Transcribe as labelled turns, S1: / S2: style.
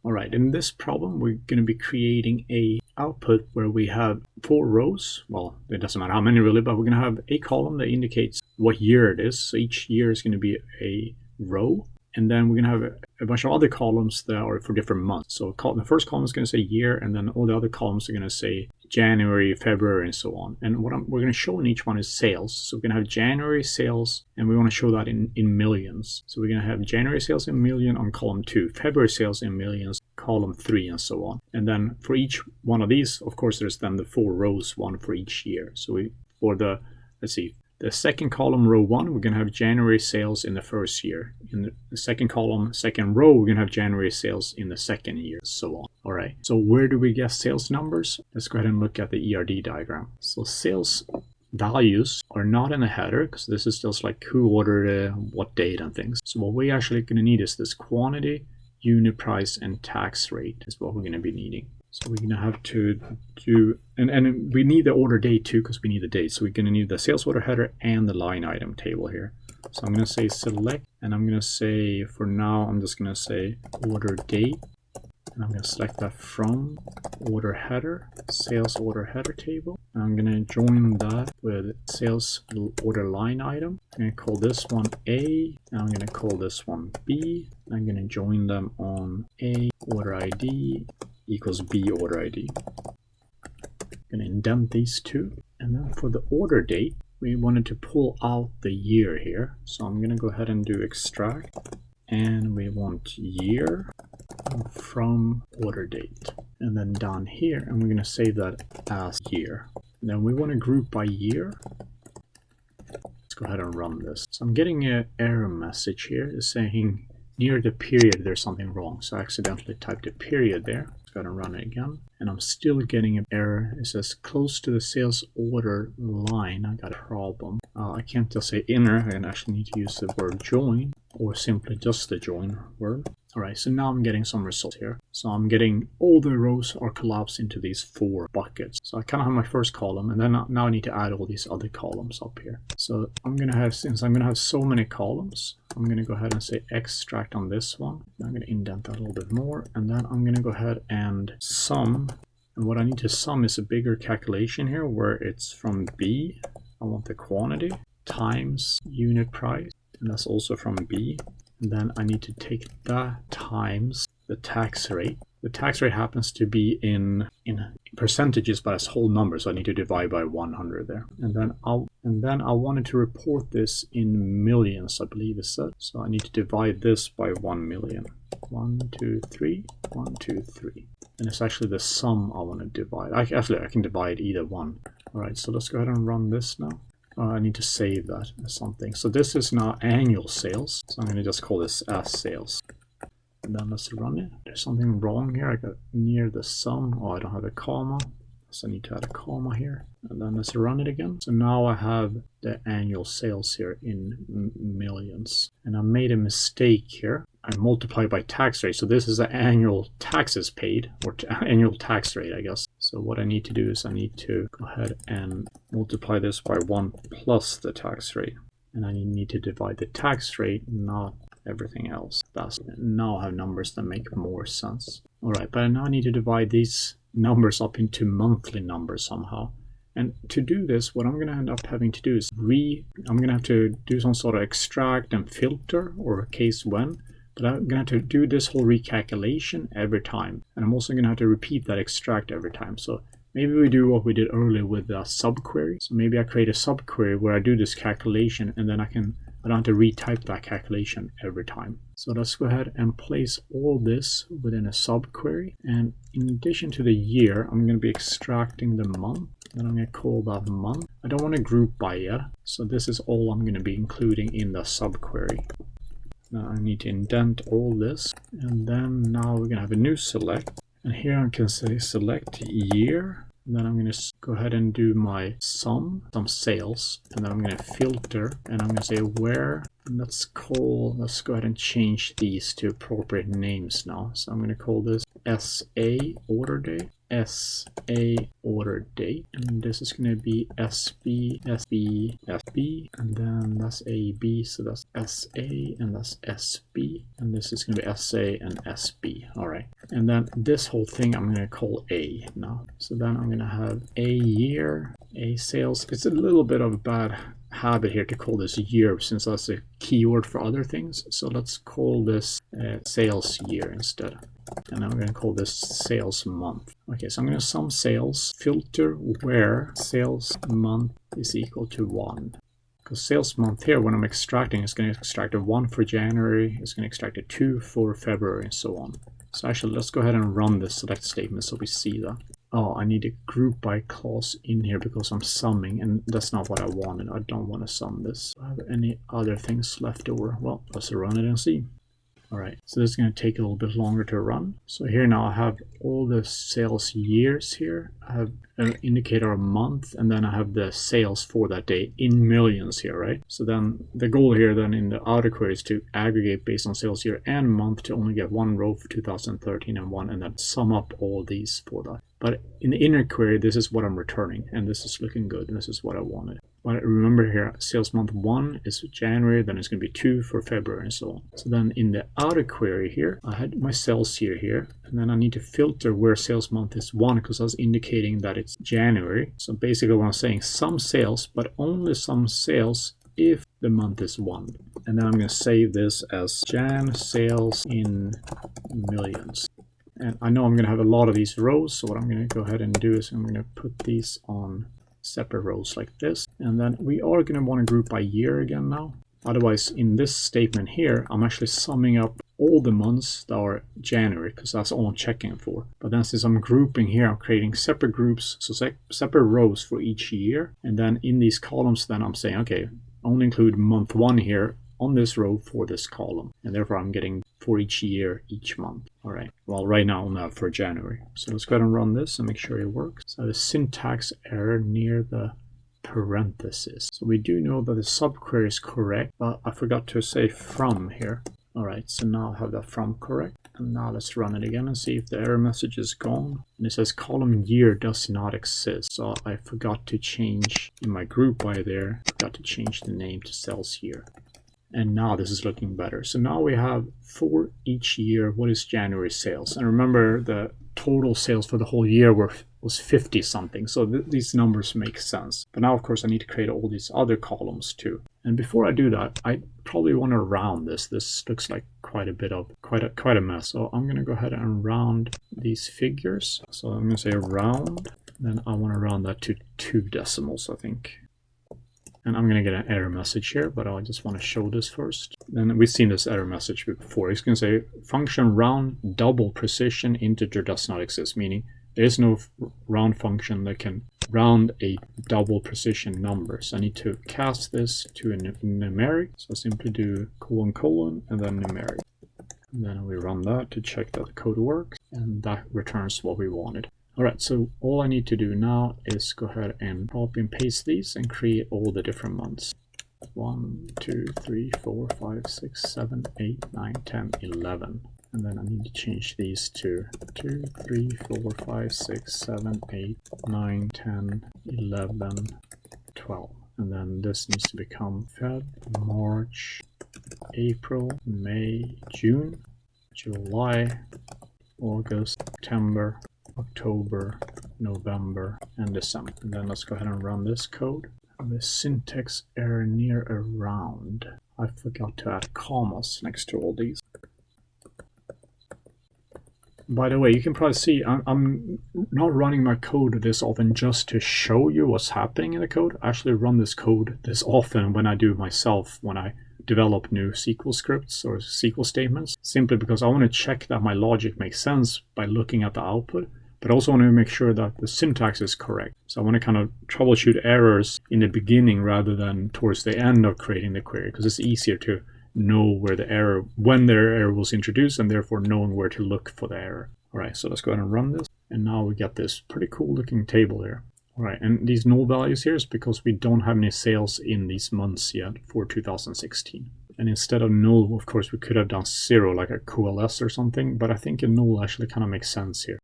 S1: All right, in this problem, we're going to be creating a output where we have 4 rows. Well, it doesn't matter how many really, but we're going to have a column that indicates what year it is. So each year is going to be a row. And then we're going to have a bunch of other columns that are for different months. So the first column is going to say year, and then all the other columns are going to say January, February, and so on. And what we're going to show in each one is sales. So we're going to have January sales, and we want to show that in millions. So we're going to have January sales in million on column 2, February sales in millions, column 3, and so on. And then for each one of these, of course, there's then the 4 rows, one for each year. So the second column, row 1, we're going to have January sales in the first year. In the second column, second row, we're going to have January sales in the second year, so on. All right, so where do we get sales numbers? Let's go ahead and look at the ERD diagram. So sales values are not in the header, because this is just like who ordered it, what date and things. So what we actually going to need is this quantity, unit price, and tax rate is what we're going to be needing. So we're going to have to do, and we need the order date too, because we need the date. So we're going to need the sales order header and the line item table here. So I'm going to say select, and I'm going to say, for now, I'm just going to say order date. And I'm going to select that from order header, sales order header table. And I'm going to join that with sales order line item. I'm going to call this one A, and I'm going to call this one B. I'm going to join them on A order ID equals B order ID. I'm going to indent these two. And then for the order date, we wanted to pull out the year here. So I'm going to go ahead and do extract. And we want year from order date. And then down here, and we're going to save that as year. And then we want to group by year. Let's go ahead and run this. So I'm getting an error message here. It's saying near the period there's something wrong. So I accidentally typed a period there. Let's go ahead and run it again. And I'm still getting an error. It says close to the sales order line. I got a problem. I can't just say inner. I actually need to use the word join, or simply just the join word. All right, so now I'm getting some results here. So I'm getting all the rows are collapsed into these 4 buckets. So I kind of have my first column, and then now I need to add all these other columns up here. So I'm going to have, since I'm going to have so many columns, I'm going to go ahead and say extract on this one. I'm going to indent that a little bit more, and then I'm going to go ahead and sum. And what I need to sum is a bigger calculation here, where it's from B. I want the quantity times unit price, and that's also from B. And then I need to take that times the tax rate. The tax rate happens to be in percentages, but as whole numbers, so I need to divide by 100 there. And then I wanted to report this in millions, I believe it said. So I need to divide this by 1 million. 1, 2, 3, 1, 2, 3. And it's actually the sum I want to divide. I can divide either one. All right, so let's go ahead and run this now. I need to save that as something. So this is now annual sales. So I'm going to just call this as sales. And then let's run it. There's something wrong here. I got near the sum. Oh, I don't have a comma. So I need to add a comma here. And then let's run it again. So now I have the annual sales here in millions. And I made a mistake here. I multiplied by tax rate. So this is the annual taxes paid, or annual tax rate, I guess. So what I need to do is I need to go ahead and multiply this by 1 plus the tax rate. And I need to divide the tax rate, not everything else. Now I have numbers that make more sense. All right, but now I need to divide these numbers up into monthly numbers somehow. And to do this, what I'm going to end up having to do is I'm going to have to do some sort of extract and filter, or case when. But I'm going to have to do this whole recalculation every time. And I'm also going to have to repeat that extract every time. So maybe we do what we did earlier with the subquery. So maybe I create a subquery where I do this calculation, and then I don't have to retype that calculation every time. So let's go ahead and place all this within a subquery. And in addition to the year, I'm going to be extracting the month. Then I'm going to call that month. I don't want to group by yet. So this is all I'm going to be including in the subquery. Now I need to indent all this, and then now we're going to have a new select, and here I can say select year, and then I'm going to go ahead and do my sum, some sales, and then I'm going to filter, and I'm going to say where Let's go ahead and change these to appropriate names now. So I'm going to call this SA order date, SA order date, and this is going to be SB, SB, SB, and then that's AB, so that's SA, and that's SB, and this is going to be SA and SB. All right, and then this whole thing I'm going to call A now. So then I'm going to have A year, A sales. It's a little bit of a bad habit here to call this year since that's a keyword for other things. So let's call this sales year instead. And I'm going to call this sales month. Okay, so I'm going to sum sales, filter where sales month is equal to 1. Because sales month here, when I'm extracting, it's going to extract a 1 for January, it's going to extract a 2 for February, and so on. So actually, let's go ahead and run this select statement so we see that. Oh, I need a group by clause in here because I'm summing, and that's not what I wanted. I don't want to sum this. Do I have any other things left over? Well, let's run it and see. All right, so this is going to take a little bit longer to run. So here now I have all the sales years here. I have an indicator of month, and then I have the sales for that day in millions here, right? So then the goal here then in the outer query is to aggregate based on sales year and month to only get one row for 2013 and one, and then sum up all these for that. But in the inner query, this is what I'm returning, and this is looking good. This is what I wanted. But remember here, sales month 1 is January, then it's going to be 2 for February, and so on. So then in the outer query here, I had my sales year here, and then I need to filter where sales month is 1 because that's indicating that it's January. So basically what I'm saying, some sales, but only some sales if the month is 1. And then I'm going to save this as Jan sales in millions. And I know I'm going to have a lot of these rows, so what I'm going to go ahead and do is I'm going to put these on separate rows like this. And then we are going to want to group by year again now. Otherwise, in this statement here, I'm actually summing up all the months that are January, because that's all I'm checking for. But then since I'm grouping here, I'm creating separate groups, so separate rows for each year. And then in these columns, then I'm saying, okay, only include month 1 here on this row for this column. And therefore, I'm getting for each year, each month. All right. Well, right now, I'm for January. So let's go ahead and run this and make sure it works. So the syntax error near the parenthesis. So we do know that the subquery is correct, but I forgot to say from here. All right, so now I have that from correct. And now let's run it again and see if the error message is gone. And it says column year does not exist. So I forgot to change in my group by there, forgot to change the name to sales year. And now this is looking better. So now we have for each year, what is January sales? And remember the total sales for the whole year was 50 something. So these numbers make sense. But now, of course, I need to create all these other columns too. And before I do that, I probably want to round this. This looks like quite a mess. So I'm going to go ahead and round these figures. So I'm going to say round. Then I want to round that to 2 decimals, I think. And I'm going to get an error message here, but I just want to show this first. Then we've seen this error message before. It's going to say function round double precision integer does not exist, meaning there is no round function that can round a double precision number. So I need to cast this to a numeric. So I simply do : and then numeric. And then we run that to check that the code works, and that returns what we wanted. All right, so all I need to do now is go ahead and copy and paste these and create all the different months. 1, 2, 3, 4, 5, 6, 7, 8, 9, 10, 11. And then I need to change these to 2, 3, 4, 5, 6, 7, 8, 9, 10, 11, 12. And then this needs to become Feb, March, April, May, June, July, August, September, October, November, and December. And then let's go ahead and run this code. The syntax error near around. I forgot to add commas next to all these. By the way, you can probably see I'm not running my code this often just to show you what's happening in the code. I actually run this code this often when I do it myself, when I develop new SQL scripts or SQL statements, simply because I want to check that my logic makes sense by looking at the output, but I also want to make sure that the syntax is correct. So I want to kind of troubleshoot errors in the beginning rather than towards the end of creating the query, because it's easier to know where when the error was introduced, and therefore knowing where to look for the error. All right, so let's go ahead and run this. And now we get this pretty cool looking table here. All right, and these null values here is because we don't have any sales in these months yet for 2016. And instead of null, of course, we could have done 0, like a coalesce or something, but I think a null actually kind of makes sense here.